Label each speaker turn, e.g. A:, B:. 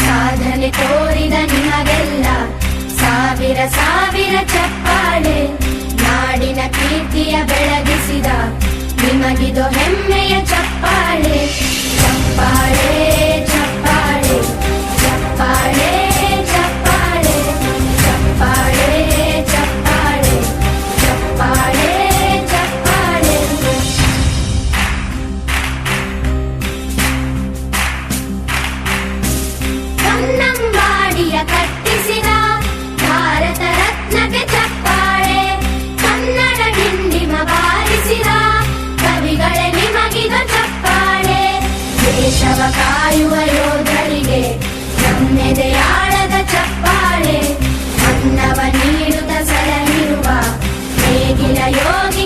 A: ಸಾಧನೆ ತೋರಿದ ನಿಮಗೆಲ್ಲ ಸಾವಿರ ಸಾವಿರ ಚಪ್ಪಾಳೆ. ನಾಡಿನ ಕೀರ್ತಿಯ ಬೆಳಗಿಸಿದ ನಿಮಗಿದು ಹೆಮ್ಮೆಯ ಚಪ್ಪಾಳೆ. ಚಪ್ಪಾಳೆ ಚಪ್ಪಾಳೆ ಚಪ್ಪಾಳೆ ಚಪ್ಪಾಳೆ ಚಪ್ಪಾಳೆ ಚಪ್ಪಾಳೆ ಚಪ್ಪಾಳೆ ಚಪ್ಪಾಳೆ. ಕನ್ನಂಬಾಡಿಯ ಕಟ್ಟಿಸಿದ ಭಾರತ ರತ್ನಕ್ಕೆ ಚಪ್ಪಾಳೆ. ಕನ್ನಡ ಡಿಂಡಿಮ ಬಾರಿಸಿದ ಕವಿಗಳೇ ನಿಮಗಿದು ಚಪ್ಪಾಳೆ. ದೇಶವ ಕಾಯುವ ಯೋಧರಿಗೆ ನಮ್ಮೆದೆಯಾಳದ ಚಪ್ಪಾಳೆ. ಅನ್ನವ ನೀಡುತ್ತ ಸಲಹಿರುವ ನೇಗಿಲ ಯೋಗಿ